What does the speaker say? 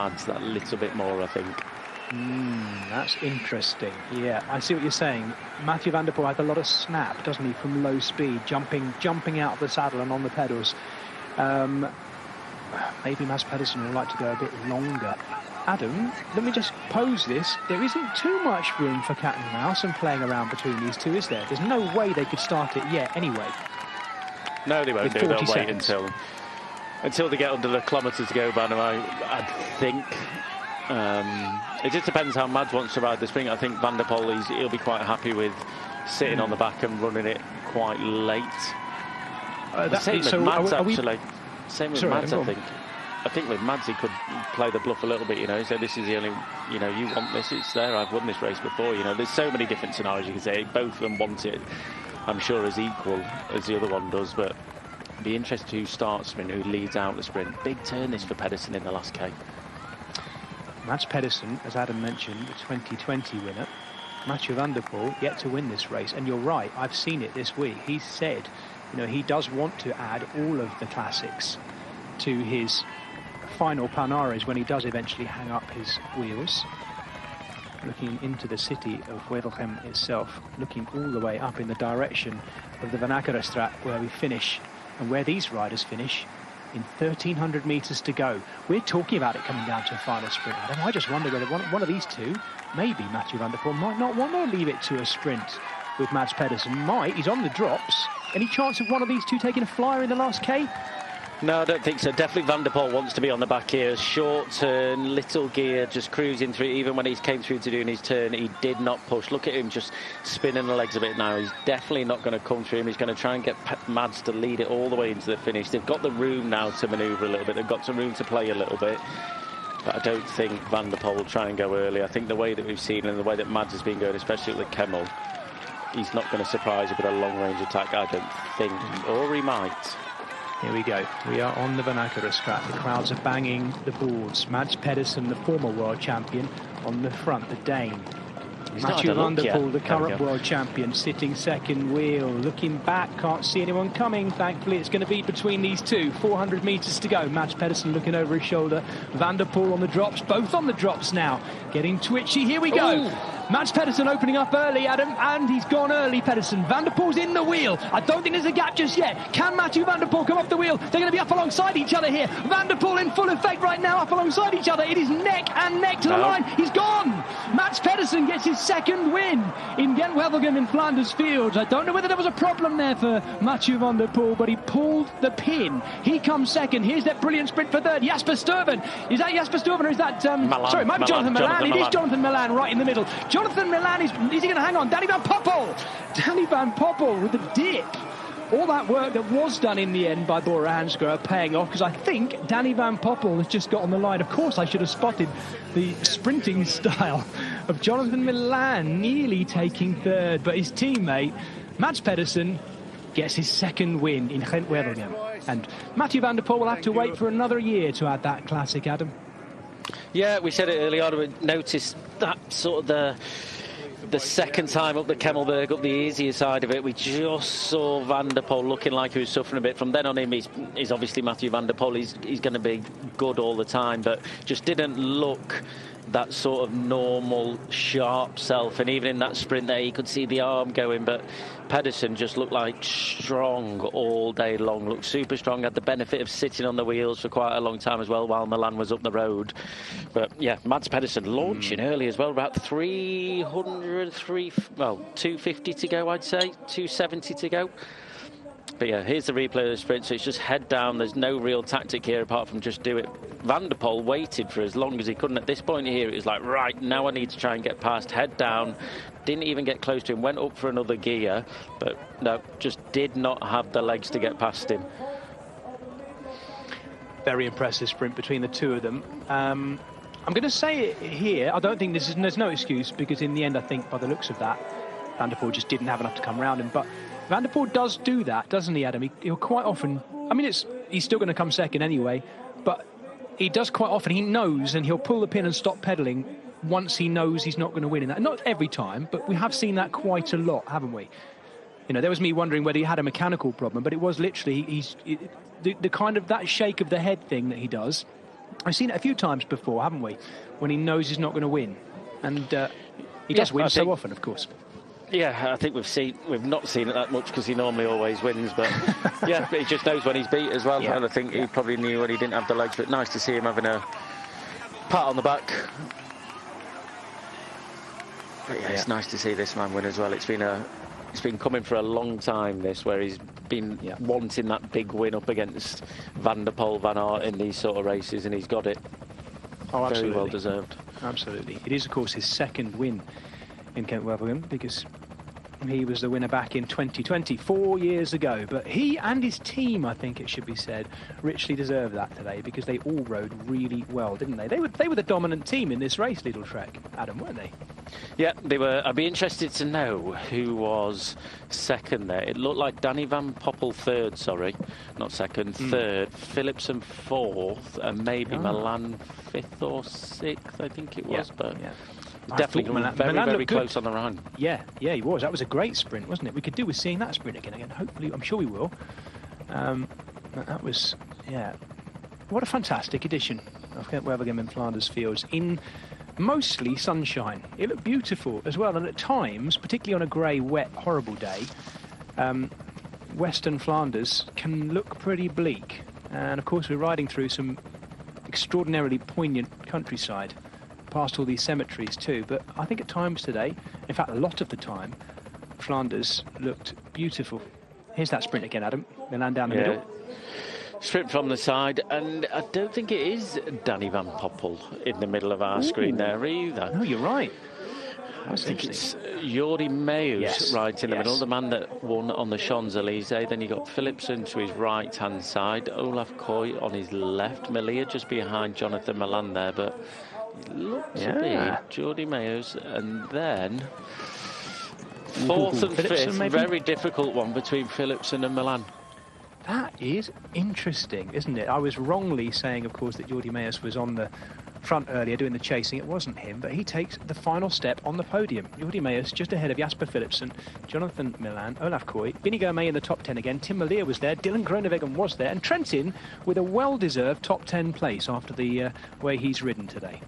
adds that little bit more, I think. That's interesting. Yeah, I see what you're saying. Mathieu van der Poel has a lot of snap, doesn't he, from low speed, jumping out of the saddle and on the pedals. Maybe Mads Pedersen would like to go a bit longer. Adam, let me just pose this. There isn't too much room for cat and mouse and playing around between these two, is there? There's no way they could start it yet anyway. No, they won't do. They'll wait until they get under the kilometre to go, Banner, I think. It just depends how Mads wants to ride the sprint. I think Van der Poel, he'll be quite happy with sitting on the back and running it quite late. Same with Mads, actually. Same with Mads, I think. I think with Mads, he could play the bluff a little bit, you know, so this is the only, you know, you want this, it's there, I've won this race before, you know, there's so many different scenarios you can say. Both of them want it, I'm sure, as equal as the other one does, but it'd be interesting who starts sprint, who leads out the sprint. Big turn this for Pedersen in the last K. Mads Pedersen, as Adam mentioned, the 2020 winner. Mathieu van der Poel yet to win this race, and you're right, I've seen it this week. He said, you know, he does want to add all of the classics to his final Palmares when he does eventually hang up his wheels. Looking into the city of Wevelgem itself, looking all the way up in the direction of the Van Akerenstraat, where we finish, and where these riders finish, in 1,300 metres to go. We're talking about it coming down to a final sprint, Adam. I just wonder whether one of these two, maybe Mathieu van der Poel, might not want to leave it to a sprint with Mads Pedersen. He's on the drops. Any chance of one of these two taking a flyer in the last K? No, I don't think so. Definitely Van der Poel wants to be on the back here. Short turn, little gear, just cruising through. Even when he came through to doing his turn, he did not push. Look at him just spinning the legs a bit now. He's definitely not going to come through him. He's going to try and get Mads to lead it all the way into the finish. They've got the room now to manoeuvre a little bit. They've got some room to play a little bit. But I don't think Van der Poel will try and go early. I think the way that we've seen and the way that Mads has been going, especially with the Kemmel, he's not going to surprise you with a long-range attack, I don't think. Or he might. Here we go. We are on the Van Akerenstraat. The crowds are banging the boards. Mads Pedersen, the former world champion, on the front, the Dane. Mathieu van der Poel, the current world champion, sitting second wheel, looking back, can't see anyone coming. Thankfully, it's going to be between these two. 400 metres to go. Mads Pedersen looking over his shoulder. Van der Poel on the drops, both on the drops now. Getting twitchy. Here we go. Ooh. Mads Pedersen opening up early, Adam, and he's gone early, Pedersen. Van der Poel's in the wheel. I don't think there's a gap just yet. Can Mathieu van der Poel come off the wheel? They're going to be up alongside each other here. Van der Poel in full effect right now, up alongside each other. It is neck and neck to the line. He's gone. Mads Pedersen gets his second win in Gent-Wevelgem in Flanders Fields. I don't know whether there was a problem there for Mathieu van der Poel, but he pulled the pin. He comes second. Here's that brilliant sprint for third. Jasper Stuyven. Is that Jasper Stuyven or is that... Sorry, might be Jonathan Milan. It is Jonathan Milan right in the middle. Jonathan Milan is he going to hang on? Danny Van Poppel! Danny Van Poppel with the dip. All that work that was done in the end by Bora Hansgrohe paying off, because I think Danny Van Poppel has just got on the line. Of course, I should have spotted the sprinting style of Jonathan Milan nearly taking third, but his teammate, Mads Pedersen, gets his second win in Gent-Wevelgem. And Mathieu van der Poel will have to wait for another year to add that classic, Adam. Yeah, we said it early on. We noticed that sort of the second time up the Kemmelberg, up the easier side of it, we just saw Van der Poel looking like he was suffering a bit. From then on in, he's obviously Mathieu van der Poel. He's going to be good all the time, but just didn't look that sort of normal, sharp self. And even in that sprint there, you could see the arm going, but Pedersen just looked like strong all day long, looked super strong, had the benefit of sitting on the wheels for quite a long time as well while Milan was up the road. But yeah, Mads Pedersen launching early as well, about 250 to go, I'd say, 270 to go. But yeah, here's the replay of the sprint, so it's just head down. There's no real tactic here apart from just do it. Van der Poel waited for as long as he couldn't. At this point here, it was like, right, now I need to try and get past, head down. Didn't even get close to him, went up for another gear, but no, just did not have the legs to get past him. Very impressive sprint between the two of them. I'm going to say it here, I don't think there's no excuse, because in the end, I think by the looks of that, Van der Poel just didn't have enough to come around him. But Van der Poel does do that, doesn't he, Adam? He'll quite often, I mean, he's still going to come second anyway, but he does quite often. He knows, and he'll pull the pin and stop pedalling once he knows he's not going to win in that. Not every time, but we have seen that quite a lot, haven't we? You know, there was me wondering whether he had a mechanical problem, but it was literally the kind of that shake of the head thing that he does I've seen it a few times before, haven't we? When he knows he's not going to win. And he does win so often, of course. Yeah, I think we've not seen it that much because he normally always wins, but yeah, he just knows when he's beat as well. And I think he probably knew when he didn't have the legs, but nice to see him having a pat on the back. But it's nice to see this man win as well. It's been coming for a long time, this, where he's been wanting that big win up against Van der Poel, Van Aert in these sort of races, and he's got it. Oh, absolutely. Very well deserved. Absolutely. It is, of course, his second win in Gent-Wevelgem, because he was the winner back in 2020, 4 years ago. But he and his team, I think it should be said, richly deserve that today, because they all rode really well, didn't they? They were the dominant team in this race, Lidl Trek, Adam, weren't they? Yeah, they were. I'd be interested to know who was second there. It looked like Danny Van Poppel third, sorry, not second, third, Philipsen fourth, and maybe Milan fifth or sixth, I think it was. But definitely very close on the run. Yeah, he was. That was a great sprint, wasn't it? We could do with seeing that sprint again. Hopefully, I'm sure we will. That was, what a fantastic edition of Gent-Wevelgem in Flanders Fields in mostly sunshine. It looked beautiful as well, and at times, particularly on a grey, wet, horrible day, Western Flanders can look pretty bleak. And of course, we're riding through some extraordinarily poignant countryside, past all these cemeteries too. But I think at times today, in fact a lot of the time, Flanders looked beautiful. Here's that sprint again, Adam. Milan down the middle. Sprint from the side, and I don't think it is Danny Van Poppel in the middle of our screen there either. No, you're right. I think it's Jordi Meus right in the middle, the man that won on the Champs-Élysées. Then you got Philipsen to his right-hand side, Olaf Koy on his left, Melia just behind Jonathan Milan there, but it looked to be Jordi Meus, and then fourth and fifth, very difficult one between Philipsen and Milan. That is interesting, isn't it? I was wrongly saying, of course, that Jordi Meus was on the front earlier doing the chasing. It wasn't him, but he takes the final step on the podium. Jordi Meus just ahead of Jasper Philipsen, Jonathan Milan, Olaf Koy, Inigo May in the top 10 again. Tim Merlier was there, Dylan Groenewegen was there, and Trentin with a well-deserved top 10 place after the way he's ridden today.